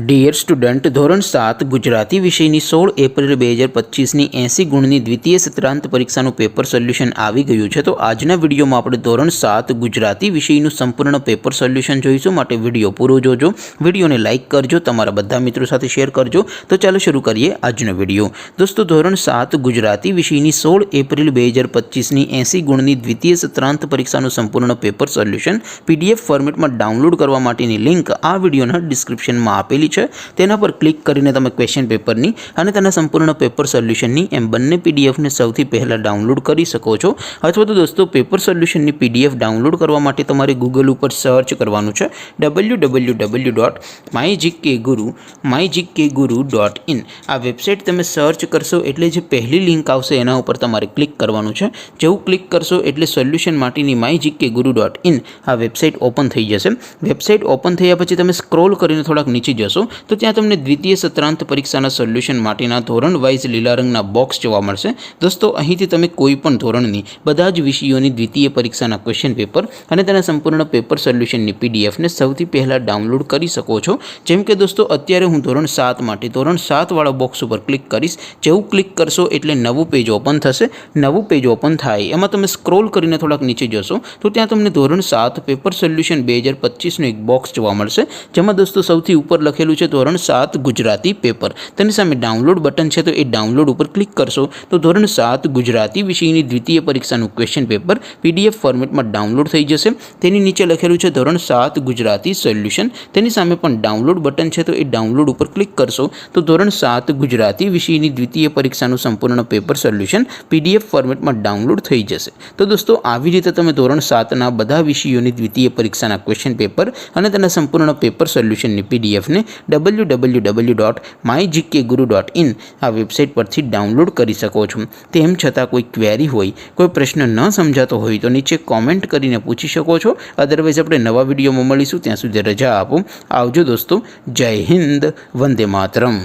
Dear student, ધોરણ 7 ગુજરાતી વિષયની 16 April 2025ની 80 ગુણની દ્વિતીય સત્રાંત પરીક્ષાનું પેપર સોલ્યુશન આવી ગયું છે। તો આજના વિડીયોમાં આપણે ધોરણ 7 ગુજરાતી વિષયનું સંપૂર્ણ પેપર સોલ્યુશન જોઈશું। માટે વિડીયો પૂરો જોજો, વિડીયોને લાઇક કરજો, તમારા બધા મિત્રો સાથે શેર કરજો। તો ચાલો શરૂ કરીએ આજનો વિડીયો। દોસ્તો, ધોરણ 7 ગુજરાતી વિષયની 16 એપ્રિલ 2025ની 80 ગુણની દ્વિતીય સત્રાંત પરીક્ષાનું સંપૂર્ણ પેપર સોલ્યુશન PDF ફોર્મેટમાં ડાઉનલોડ કરવા માટેની લિંક આ વિડીયોના ડિસ્ક્રિપ્શનમાં આપેલી છે। તેના પર ક્લિક કરીને તમે ક્વેશ્ચન પેપરની અને તેના સંપૂર્ણ પેપર સોલ્યુશનની એમ બંને પીડીએફને સૌથી પહેલાં ડાઉનલોડ કરી શકો છો। અથવા તો દોસ્તો, પેપર સોલ્યુશનની PDF ડાઉનલોડ કરવા માટે તમારે ગૂગલ ઉપર સર્ચ કરવાનું છે www.mygkguru.in। આ વેબસાઇટ તમે સર્ચ કરશો એટલે જે પહેલી લિંક આવશે એના ઉપર તમારે ક્લિક કરવાનું છે। જેવું ક્લિક કરશો એટલે સોલ્યુશન માટેની mygkguru.in આ વેબસાઇટ ઓપન થઈ જશે। વેબસાઇટ ઓપન થયા પછી તમે સ્ક્રોલ કરીને થોડાક નીચે જશો તો ત્યાં તમને દ્વિતીય સત્રાંત પરીક્ષાના સોલ્યુશન માટેના ધોરણ વાઇઝ લીલા રંગના બોક્સ જોવા મળશે। દોસ્તો, અહીંથી તમે કોઈ પણ ધોરણની બધા જ વિષયોની દ્વિતીય પરીક્ષાના ક્વેશ્ચન પેપર અને તેના સંપૂર્ણ પેપર સોલ્યુશનની PDFને સૌથી પહેલાં ડાઉનલોડ કરી શકો છો। જેમ કે દોસ્તો, અત્યારે હું ધોરણ 7 માટે ધોરણ 7 વાળા બોક્સ ઉપર ક્લિક કરીશ। જેવું ક્લિક કરશો એટલે નવું પેજ ઓપન થશે। નવું પેજ ઓપન થાય એમાં તમે સ્ક્રોલ કરીને થોડાક નીચે જશો તો ત્યાં તમને ધોરણ 7 પેપર સોલ્યુશન 2025નું એક બોક્સ જોવા મળશે, જેમાં દોસ્તો સૌથી ઉપર લખેલું છે ધોરણ 7 ગુજરાતી પેપર। તેની સામે ડાઉનલોડ બટન છે, તો એ ડાઉનલોડ ઉપર ક્લિક કરશો તો ધોરણ 7 ગુજરાતી વિષયની દ્વિતીય પરીક્ષાનું ક્વેશ્ચન પેપર PDF ફોર્મેટમાં ડાઉનલોડ થઈ જશે। તેની નીચે લખેલું છે ધોરણ 7 ગુજરાતી સોલ્યુશન। તેની સામે પણ ડાઉનલોડ બટન છે, તો એ ડાઉનલોડ ઉપર ક્લિક કરશો તો ધોરણ 7 ગુજરાતી વિષયની દ્વિતીય પરીક્ષાનું સંપૂર્ણ પેપર સોલ્યુશન PDF ફોર્મેટમાં ડાઉનલોડ થઈ જશે। તો દોસ્તો, આવી રીતે તમે ધોરણ 7ના બધા વિષયોની દ્વિતીય પરીક્ષાના ક્વેશ્ચન પેપર અને તેના સંપૂર્ણ પેપર સોલ્યુશનની PDFને www.mygkguru.in આ વેબસાઇટ પરથી ડાઉનલોડ કરી શકો છો। તેમ છતાં કોઈ ક્વેરી હોય, કોઈ પ્રશ્ન ન સમજાતો હોય તો નીચે કોમેન્ટ કરીને પૂછી શકો છો। અદરવાઇઝ આપણે નવા વિડીયોમાં મળીશું, ત્યાં સુધી રજા આપો। આવજો દોસ્તો, જય હિન્દ, વંદે માતરમ।